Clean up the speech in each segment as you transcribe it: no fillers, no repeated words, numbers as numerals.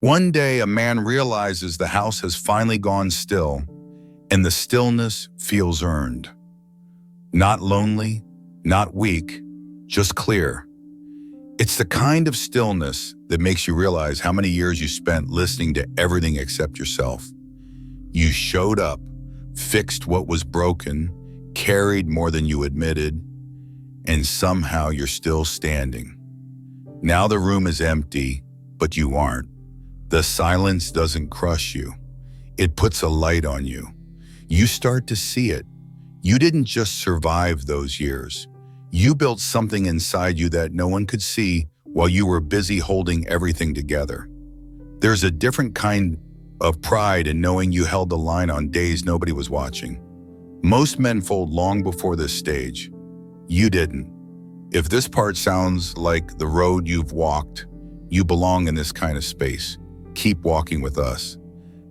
One day, a man realizes the house has finally gone still, and the stillness feels earned. Not lonely, not weak, just clear. It's the kind of stillness that makes you realize how many years you spent listening to everything except yourself. You showed up, fixed what was broken, carried more than you admitted, and somehow you're still standing. Now the room is empty, but you aren't. The silence doesn't crush you. It puts a light on you. You start to see it. You didn't just survive those years. You built something inside you that no one could see while you were busy holding everything together. There's a different kind of pride in knowing you held the line on days nobody was watching. Most men fold long before this stage. You didn't. If this part sounds like the road you've walked, you belong in this kind of space. Keep walking with us.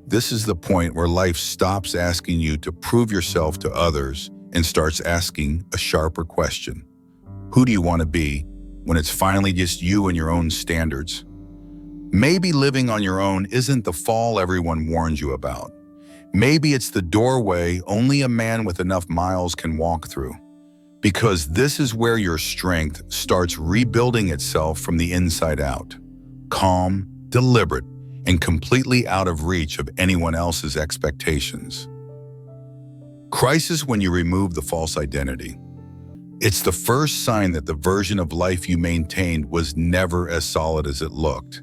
This is the point where life stops asking you to prove yourself to others and starts asking a sharper question. Who do you want to be when it's finally just you and your own standards? Maybe living on your own isn't the fall everyone warns you about. Maybe it's the doorway only a man with enough miles can walk through. Because this is where your strength starts rebuilding itself from the inside out. Calm, deliberate, and completely out of reach of anyone else's expectations. Crisis when you remove the false identity. It's the first sign that the version of life you maintained was never as solid as it looked.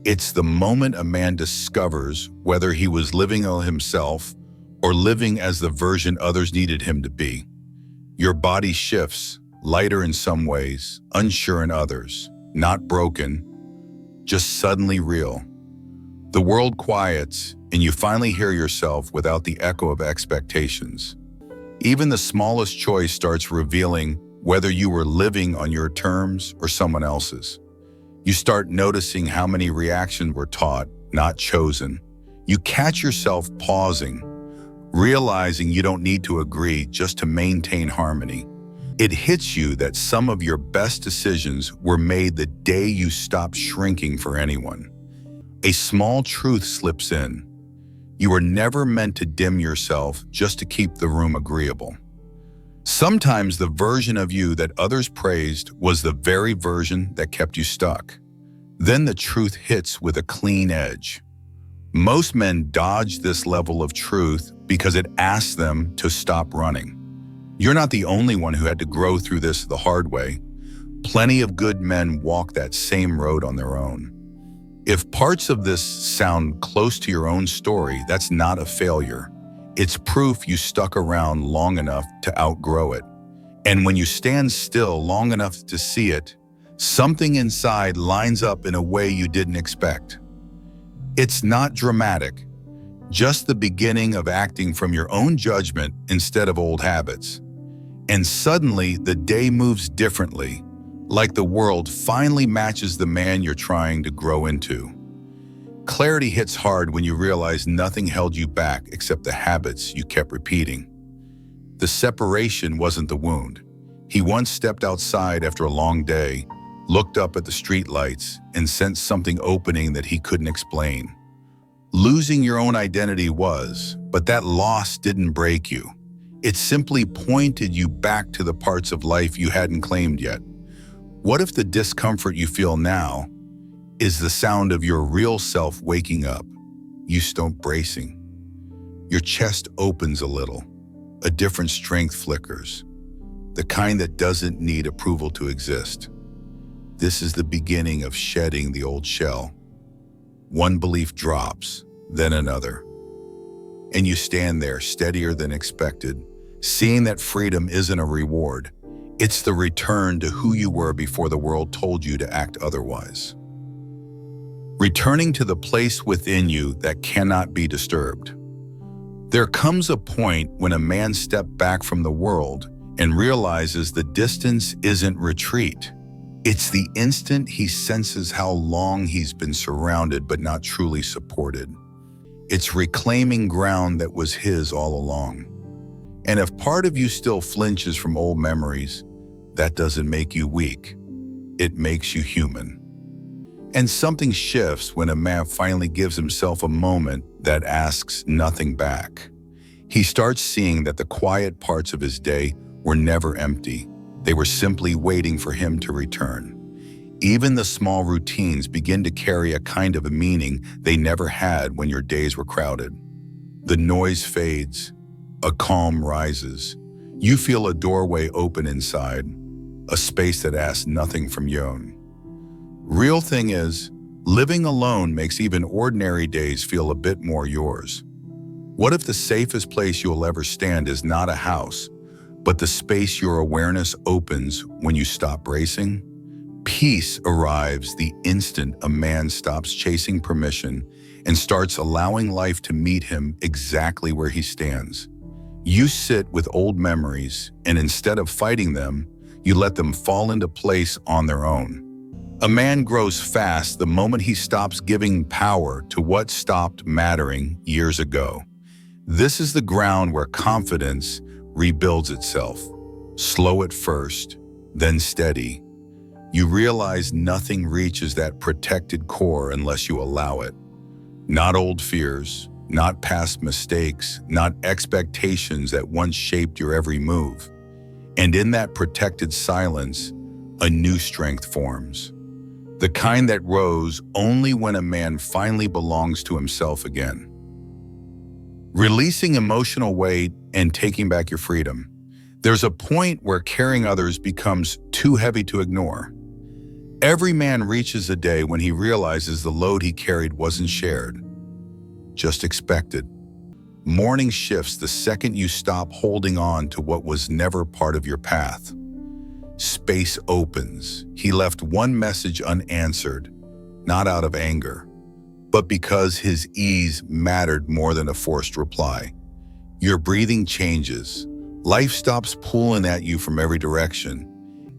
It's the moment a man discovers whether he was living on himself or living as the version others needed him to be. Your body shifts, lighter in some ways, unsure in others, not broken, just suddenly real. The world quiets, and you finally hear yourself without the echo of expectations. Even the smallest choice starts revealing whether you were living on your terms or someone else's. You start noticing how many reactions were taught, not chosen. You catch yourself pausing, realizing you don't need to agree just to maintain harmony. It hits you that some of your best decisions were made the day you stopped shrinking for anyone. A small truth slips in. You were never meant to dim yourself just to keep the room agreeable. Sometimes the version of you that others praised was the very version that kept you stuck. Then the truth hits with a clean edge. Most men dodge this level of truth because it asks them to stop running. You're not the only one who had to grow through this the hard way. Plenty of good men walk that same road on their own. If parts of this sound close to your own story, that's not a failure. It's proof you stuck around long enough to outgrow it. And when you stand still long enough to see it, something inside lines up in a way you didn't expect. It's not dramatic, just the beginning of acting from your own judgment instead of old habits. And suddenly, the day moves differently, like the world finally matches the man you're trying to grow into. Clarity hits hard when you realize nothing held you back except the habits you kept repeating. The separation wasn't the wound. He once stepped outside after a long day, looked up at the streetlights, and sensed something opening that he couldn't explain. Losing your own identity was, but that loss didn't break you. It simply pointed you back to the parts of life you hadn't claimed yet. What if the discomfort you feel now is the sound of your real self waking up? You start bracing. Your chest opens a little. A different strength flickers. The kind that doesn't need approval to exist. This is the beginning of shedding the old shell. One belief drops, then another. And you stand there steadier than expected, seeing that freedom isn't a reward. It's the return to who you were before the world told you to act otherwise. Returning to the place within you that cannot be disturbed. There comes a point when a man steps back from the world and realizes the distance isn't retreat. It's the instant he senses how long he's been surrounded but not truly supported. It's reclaiming ground that was his all along. And if part of you still flinches from old memories, that doesn't make you weak. It makes you human. And something shifts when a man finally gives himself a moment that asks nothing back. He starts seeing that the quiet parts of his day were never empty. They were simply waiting for him to return. Even the small routines begin to carry a kind of a meaning they never had when your days were crowded. The noise fades, a calm rises. You feel a doorway open inside, a space that asks nothing from you. Real thing is, living alone makes even ordinary days feel a bit more yours. What if the safest place you'll ever stand is not a house, but the space your awareness opens when you stop racing? Peace arrives the instant a man stops chasing permission and starts allowing life to meet him exactly where he stands. You sit with old memories, and instead of fighting them, you let them fall into place on their own. A man grows fast the moment he stops giving power to what stopped mattering years ago. This is the ground where confidence rebuilds itself. Slow at first, then steady. You realize nothing reaches that protected core unless you allow it. Not old fears, not past mistakes, not expectations that once shaped your every move. And in that protected silence, a new strength forms. The kind that rose only when a man finally belongs to himself again. Releasing emotional weight and taking back your freedom. There's a point where carrying others becomes too heavy to ignore. Every man reaches a day when he realizes the load he carried wasn't shared, just expected. Morning shifts the second you stop holding on to what was never part of your path. Space opens. He left one message unanswered, not out of anger, but because his ease mattered more than a forced reply. Your breathing changes. Life stops pulling at you from every direction.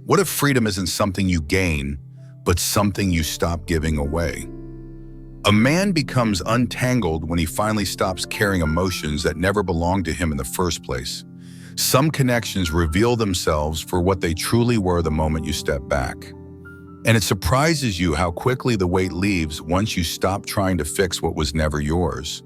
What if freedom isn't something you gain, but something you stop giving away? A man becomes untangled when he finally stops carrying emotions that never belonged to him in the first place. Some connections reveal themselves for what they truly were the moment you step back. And it surprises you how quickly the weight leaves once you stop trying to fix what was never yours.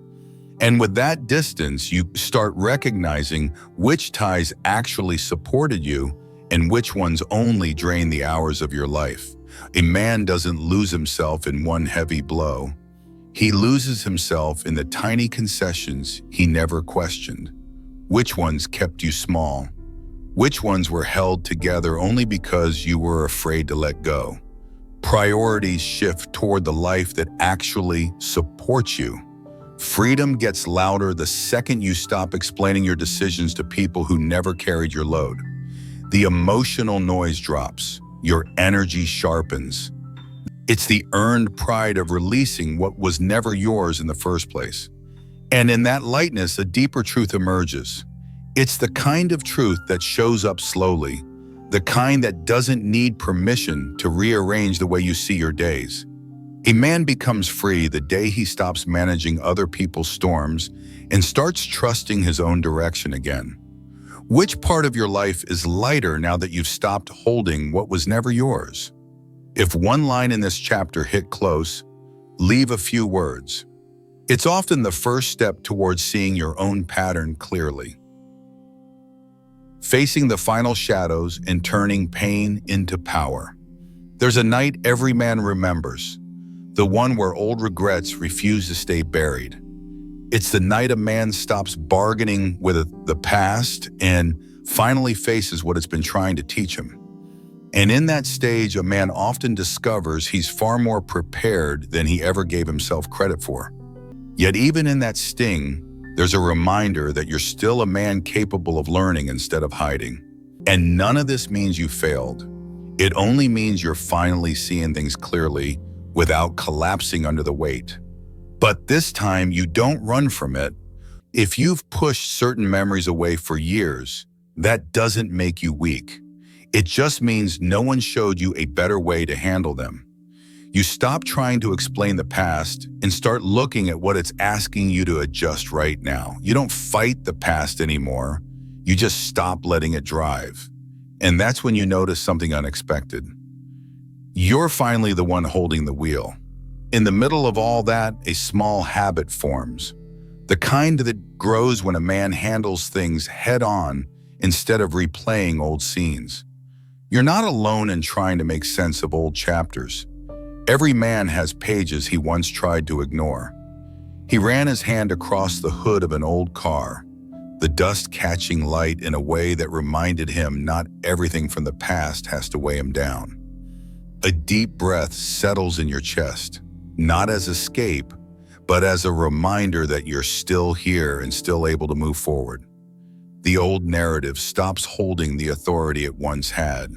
And with that distance, you start recognizing which ties actually supported you and which ones only drain the hours of your life. A man doesn't lose himself in one heavy blow. He loses himself in the tiny concessions he never questioned. Which ones kept you small? Which ones were held together only because you were afraid to let go? Priorities shift toward the life that actually supports you. Freedom gets louder the second you stop explaining your decisions to people who never carried your load. The emotional noise drops. Your energy sharpens. It's the earned pride of releasing what was never yours in the first place. And in that lightness, a deeper truth emerges. It's the kind of truth that shows up slowly, the kind that doesn't need permission to rearrange the way you see your days. A man becomes free the day he stops managing other people's storms and starts trusting his own direction again. Which part of your life is lighter now that you've stopped holding what was never yours? If one line in this chapter hit close, leave a few words. It's often the first step towards seeing your own pattern clearly. Facing the final shadows and turning pain into power. There's a night every man remembers, the one where old regrets refuse to stay buried. It's the night a man stops bargaining with the past and finally faces what it's been trying to teach him. And in that stage, a man often discovers he's far more prepared than he ever gave himself credit for. Yet even in that sting, there's a reminder that you're still a man capable of learning instead of hiding. And none of this means you failed. It only means you're finally seeing things clearly without collapsing under the weight. But this time, you don't run from it. If you've pushed certain memories away for years, that doesn't make you weak. It just means no one showed you a better way to handle them. You stop trying to explain the past and start looking at what it's asking you to adjust right now. You don't fight the past anymore. You just stop letting it drive. And that's when you notice something unexpected. You're finally the one holding the wheel. In the middle of all that, a small habit forms, the kind that grows when a man handles things head-on instead of replaying old scenes. You're not alone in trying to make sense of old chapters. Every man has pages he once tried to ignore. He ran his hand across the hood of an old car, the dust catching light in a way that reminded him not everything from the past has to weigh him down. A deep breath settles in your chest, not as escape, but as a reminder that you're still here and still able to move forward. The old narrative stops holding the authority it once had.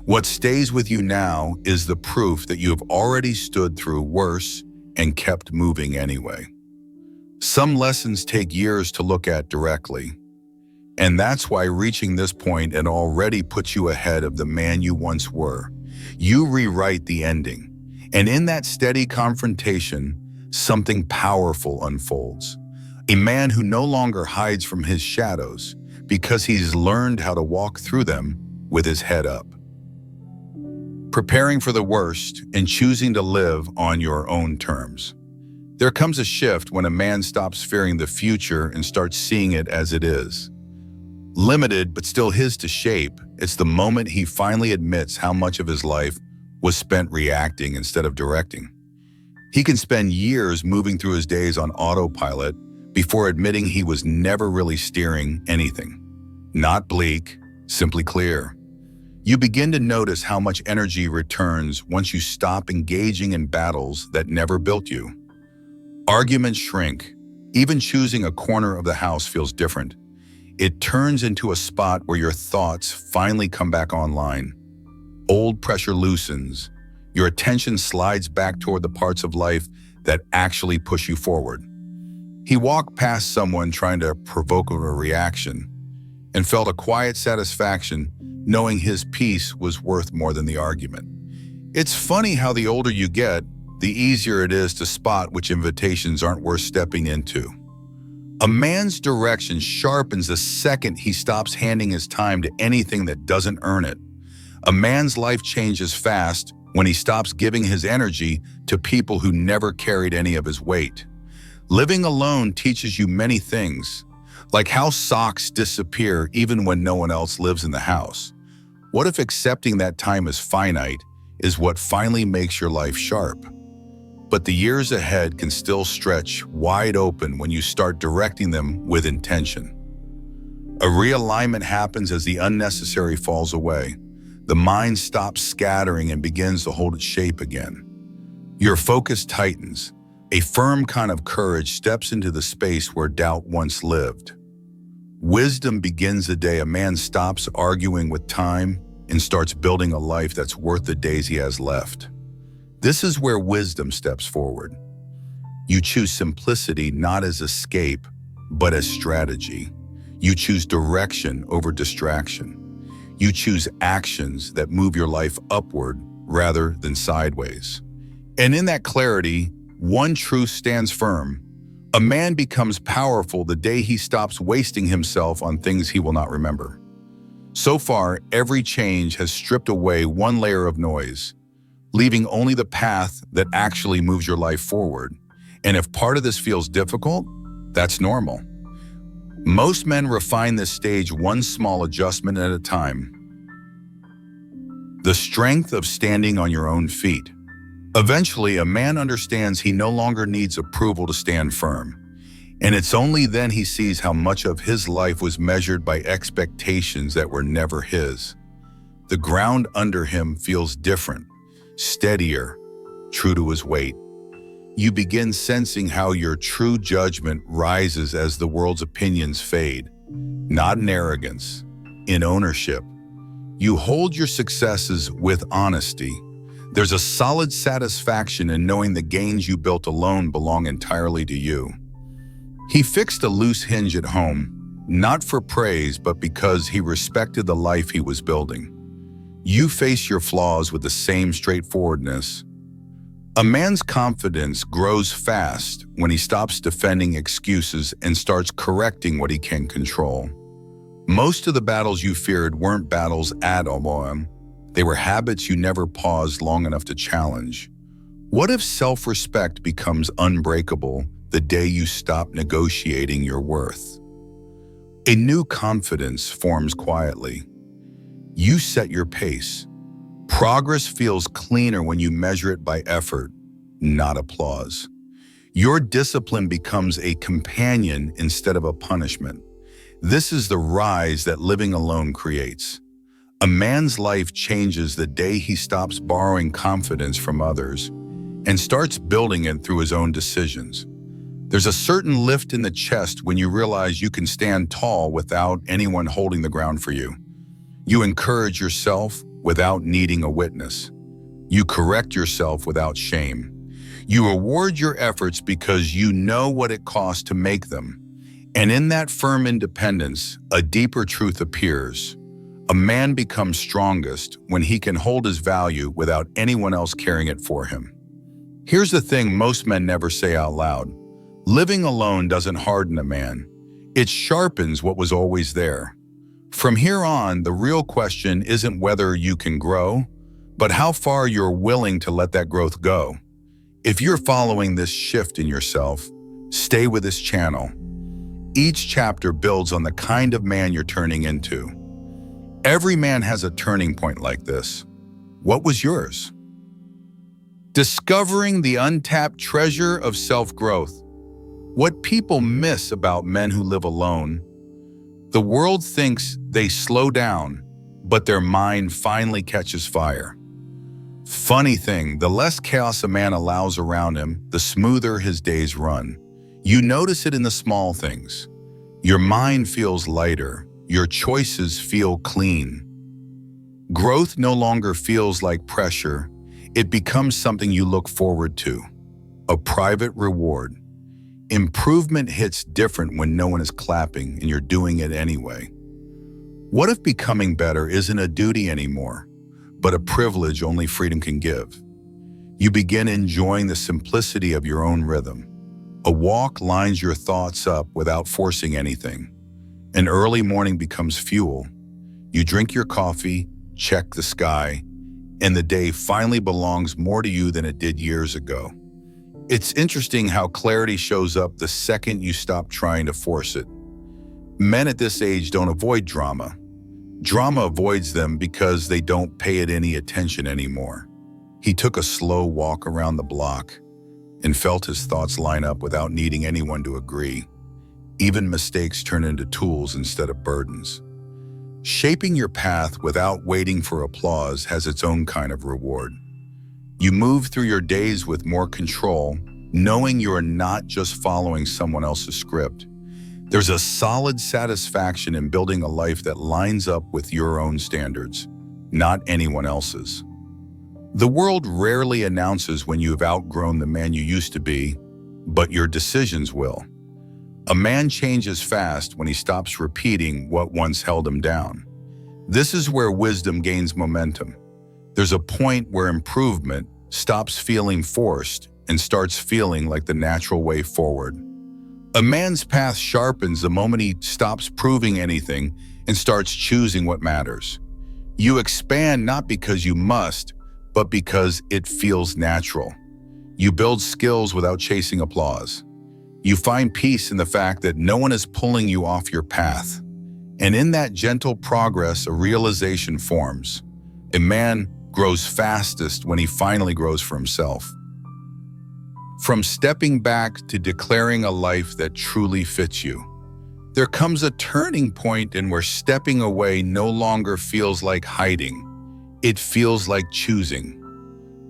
What stays with you now is the proof that you have already stood through worse and kept moving anyway. Some lessons take years to look at directly, and that's why reaching this point it already puts you ahead of the man you once were. You rewrite the ending, and in that steady confrontation, something powerful unfolds. A man who no longer hides from his shadows because he's learned how to walk through them with his head up. Preparing for the worst and choosing to live on your own terms. There comes a shift when a man stops fearing the future and starts seeing it as it is. Limited, but still his to shape, it's the moment he finally admits how much of his life was spent reacting instead of directing. He can spend years moving through his days on autopilot before admitting he was never really steering anything. Not bleak, simply clear. You begin to notice how much energy returns once you stop engaging in battles that never built you. Arguments shrink. Even choosing a corner of the house feels different. It turns into a spot where your thoughts finally come back online. Old pressure loosens. Your attention slides back toward the parts of life that actually push you forward. He walked past someone trying to provoke a reaction and felt a quiet satisfaction knowing his peace was worth more than the argument. It's funny how the older you get, the easier it is to spot which invitations aren't worth stepping into. A man's direction sharpens the second he stops handing his time to anything that doesn't earn it. A man's life changes fast when he stops giving his energy to people who never carried any of his weight. Living alone teaches you many things, like how socks disappear even when no one else lives in the house. What if accepting that time is finite is what finally makes your life sharp? But the years ahead can still stretch wide open when you start directing them with intention. A realignment happens as the unnecessary falls away. The mind stops scattering and begins to hold its shape again. Your focus tightens. A firm kind of courage steps into the space where doubt once lived. Wisdom begins the day a man stops arguing with time and starts building a life that's worth the days he has left. This is where wisdom steps forward. You choose simplicity not as escape, but as strategy. You choose direction over distraction. You choose actions that move your life upward rather than sideways. And in that clarity, one truth stands firm. A man becomes powerful the day he stops wasting himself on things he will not remember. So far, every change has stripped away one layer of noise, leaving only the path that actually moves your life forward. And if part of this feels difficult, that's normal. Most men refine this stage one small adjustment at a time. The strength of standing on your own feet. Eventually, a man understands he no longer needs approval to stand firm. And it's only then he sees how much of his life was measured by expectations that were never his. The ground under him feels different, steadier, true to his weight. You begin sensing how your true judgment rises as the world's opinions fade, not in arrogance, in ownership. You hold your successes with honesty. There's a solid satisfaction in knowing the gains you built alone belong entirely to you. He fixed a loose hinge at home, not for praise, but because he respected the life he was building. You face your flaws with the same straightforwardness. A man's confidence grows fast when he stops defending excuses and starts correcting what he can control. Most of the battles you feared weren't battles at all. They were habits you never paused long enough to challenge. What if self-respect becomes unbreakable the day you stop negotiating your worth? A new confidence forms quietly. You set your pace. Progress feels cleaner when you measure it by effort, not applause. Your discipline becomes a companion instead of a punishment. This is the rise that living alone creates. A man's life changes the day he stops borrowing confidence from others and starts building it through his own decisions. There's a certain lift in the chest when you realize you can stand tall without anyone holding the ground for you. You encourage yourself without needing a witness. You correct yourself without shame. You reward your efforts because you know what it costs to make them. And in that firm independence, a deeper truth appears. A man becomes strongest when he can hold his value without anyone else carrying it for him. Here's the thing most men never say out loud. Living alone doesn't harden a man. It sharpens what was always there. From here on, the real question isn't whether you can grow, but how far you're willing to let that growth go. If you're following this shift in yourself, stay with this channel. Each chapter builds on the kind of man you're turning into. Every man has a turning point like this. What was yours? Discovering the untapped treasure of self-growth. What people miss about men who live alone. The world thinks they slow down, but their mind finally catches fire. Funny thing, the less chaos a man allows around him, the smoother his days run. You notice it in the small things. Your mind feels lighter. Your choices feel clean. Growth no longer feels like pressure. It becomes something you look forward to. A private reward. Improvement hits different when no one is clapping and you're doing it anyway. What if becoming better isn't a duty anymore, but a privilege only freedom can give? You begin enjoying the simplicity of your own rhythm. A walk lines your thoughts up without forcing anything. An early morning becomes fuel. You drink your coffee, check the sky, and the day finally belongs more to you than it did years ago. It's interesting how clarity shows up the second you stop trying to force it. Men at this age don't avoid drama. Drama avoids them because they don't pay it any attention anymore. He took a slow walk around the block and felt his thoughts line up without needing anyone to agree. Even mistakes turn into tools instead of burdens. Shaping your path without waiting for applause has its own kind of reward. You move through your days with more control, knowing you are not just following someone else's script. There's a solid satisfaction in building a life that lines up with your own standards, not anyone else's. The world rarely announces when you've outgrown the man you used to be, but your decisions will. A man changes fast when he stops repeating what once held him down. This is where wisdom gains momentum. There's a point where improvement stops feeling forced and starts feeling like the natural way forward. A man's path sharpens the moment he stops proving anything and starts choosing what matters. You expand not because you must, but because it feels natural. You build skills without chasing applause. You find peace in the fact that no one is pulling you off your path. And in that gentle progress, a realization forms. A man grows fastest when he finally grows for himself. From stepping back to declaring a life that truly fits you, there comes a turning point in where stepping away no longer feels like hiding. It feels like choosing.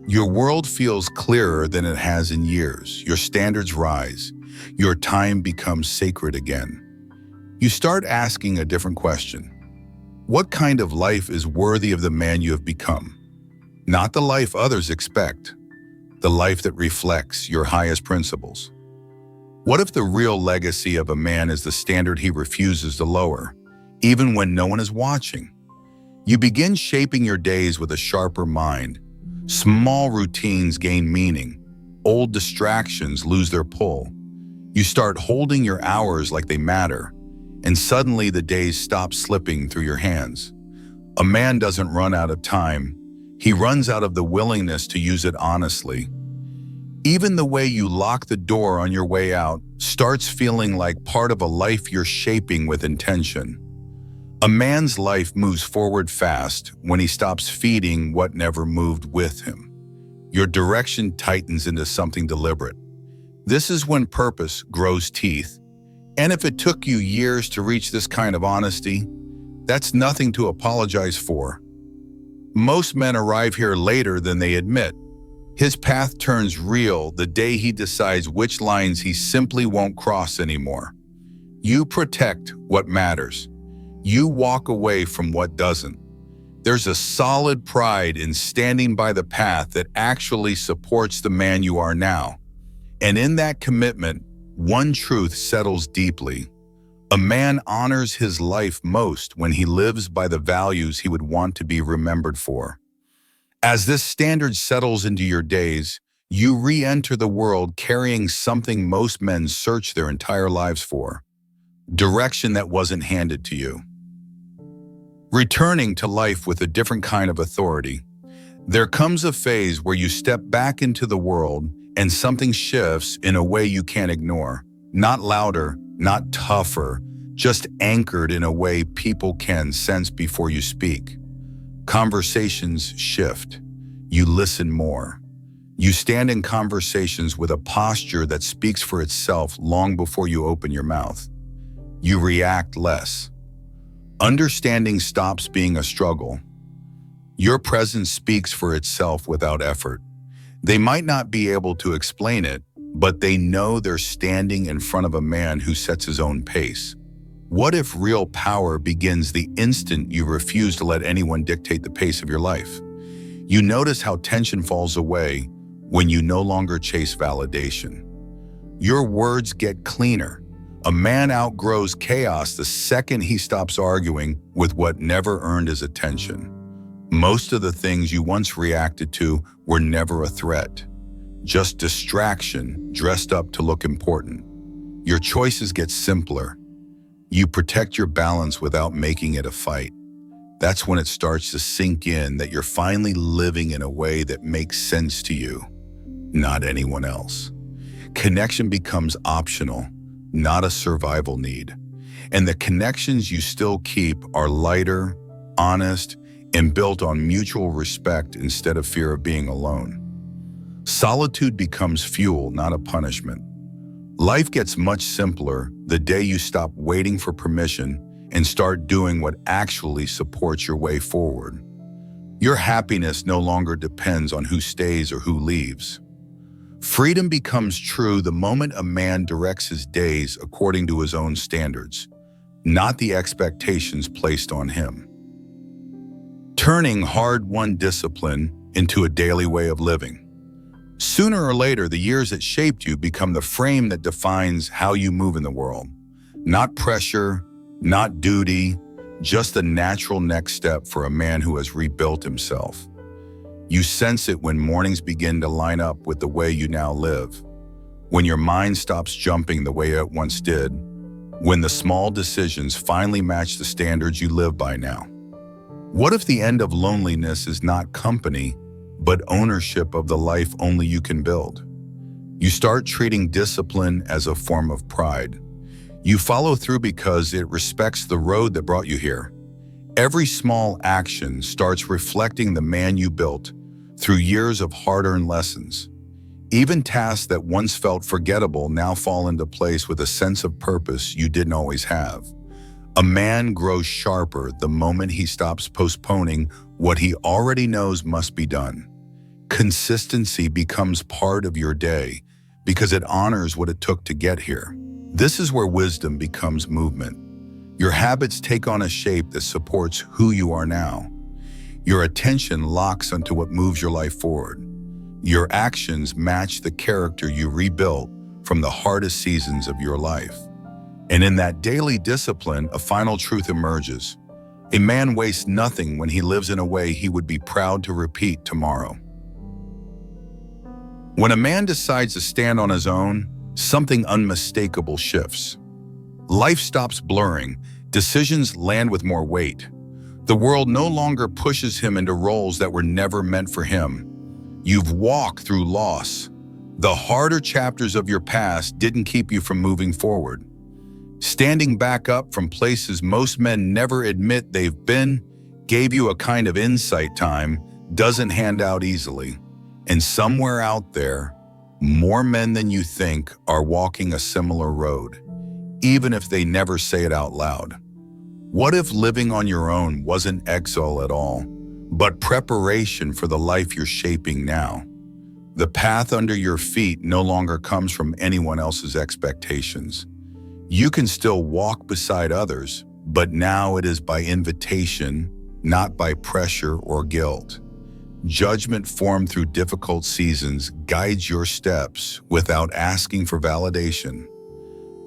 Your world feels clearer than it has in years. Your standards rise. Your time becomes sacred again. You start asking a different question. What kind of life is worthy of the man you have become? Not the life others expect, the life that reflects your highest principles. What if the real legacy of a man is the standard he refuses to lower, even when no one is watching? You begin shaping your days with a sharper mind. Small routines gain meaning. Old distractions lose their pull. You start holding your hours like they matter, and suddenly the days stop slipping through your hands. A man doesn't run out of time. He runs out of the willingness to use it honestly. Even the way you lock the door on your way out starts feeling like part of a life you're shaping with intention. A man's life moves forward fast when he stops feeding what never moved with him. Your direction tightens into something deliberate. This is when purpose grows teeth. And if it took you years to reach this kind of honesty, that's nothing to apologize for. Most men arrive here later than they admit. His path turns real the day he decides which lines he simply won't cross anymore. You protect what matters. You walk away from what doesn't. There's a solid pride in standing by the path that actually supports the man you are now. And in that commitment, one truth settles deeply. A man honors his life most when he lives by the values he would want to be remembered for. As this standard settles into your days, you re-enter the world carrying something most men search their entire lives for: direction that wasn't handed to you. Returning to life with a different kind of authority, there comes a phase where you step back into the world and something shifts in a way you can't ignore. Not louder, not tougher, just anchored in a way people can sense before you speak. Conversations shift. You listen more. You stand in conversations with a posture that speaks for itself long before you open your mouth. You react less. Understanding stops being a struggle. Your presence speaks for itself without effort. They might not be able to explain it, but they know they're standing in front of a man who sets his own pace. What if real power begins the instant you refuse to let anyone dictate the pace of your life? You notice how tension falls away when you no longer chase validation. Your words get cleaner. A man outgrows chaos the second he stops arguing with what never earned his attention. Most of the things you once reacted to were never a threat, just distraction dressed up to look important. Your choices get simpler. You protect your balance without making it a fight. That's when it starts to sink in that you're finally living in a way that makes sense to you, not anyone else. Connection becomes optional, not a survival need. And the connections you still keep are lighter, honest, and built on mutual respect instead of fear of being alone. Solitude becomes fuel, not a punishment. Life gets much simpler the day you stop waiting for permission and start doing what actually supports your way forward. Your happiness no longer depends on who stays or who leaves. Freedom becomes true the moment a man directs his days according to his own standards, not the expectations placed on him. Turning hard-won discipline into a daily way of living. Sooner or later, the years that shaped you become the frame that defines how you move in the world. Not pressure, not duty, just the natural next step for a man who has rebuilt himself. You sense it when mornings begin to line up with the way you now live, when your mind stops jumping the way it once did, when the small decisions finally match the standards you live by now. What if the end of loneliness is not company, but ownership of the life only you can build? You start treating discipline as a form of pride. You follow through because it respects the road that brought you here. Every small action starts reflecting the man you built through years of hard-earned lessons. Even tasks that once felt forgettable now fall into place with a sense of purpose you didn't always have. A man grows sharper the moment he stops postponing what he already knows must be done. Consistency becomes part of your day because it honors what it took to get here. This is where wisdom becomes movement. Your habits take on a shape that supports who you are now. Your attention locks onto what moves your life forward. Your actions match the character you rebuilt from the hardest seasons of your life. And in that daily discipline, a final truth emerges. A man wastes nothing when he lives in a way he would be proud to repeat tomorrow. When a man decides to stand on his own, something unmistakable shifts. Life stops blurring, decisions land with more weight. The world no longer pushes him into roles that were never meant for him. You've walked through loss, The harder chapters of your past didn't keep you from moving forward. Standing back up from places most men never admit they've been gave you a kind of insight time doesn't hand out easily. And somewhere out there, more men than you think are walking a similar road, even if they never say it out loud. What if living on your own wasn't exile at all, but preparation for the life you're shaping now? The path under your feet no longer comes from anyone else's expectations. You can still walk beside others, but now it is by invitation, not by pressure or guilt. Judgment formed through difficult seasons guides your steps without asking for validation.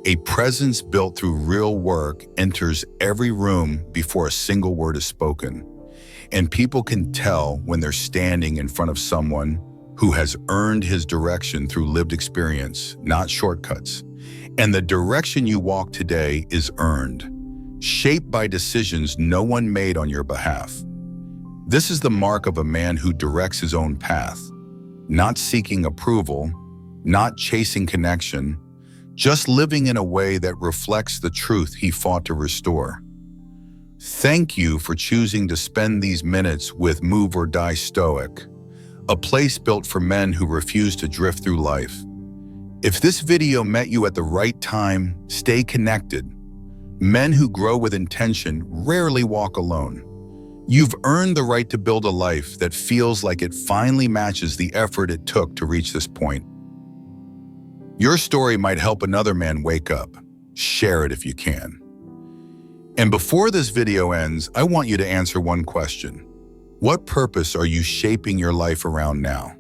A presence built through real work enters every room before a single word is spoken. And people can tell when they're standing in front of someone who has earned his direction through lived experience, not shortcuts. And the direction you walk today is earned, shaped by decisions no one made on your behalf. This is the mark of a man who directs his own path, not seeking approval, not chasing connection, just living in a way that reflects the truth he fought to restore. Thank you for choosing to spend these minutes with Move or Die Stoic, a place built for men who refuse to drift through life. If this video met you at the right time, stay connected. Men who grow with intention rarely walk alone. You've earned the right to build a life that feels like it finally matches the effort it took to reach this point. Your story might help another man wake up. Share it if you can. And before this video ends, I want you to answer one question. What purpose are you shaping your life around now?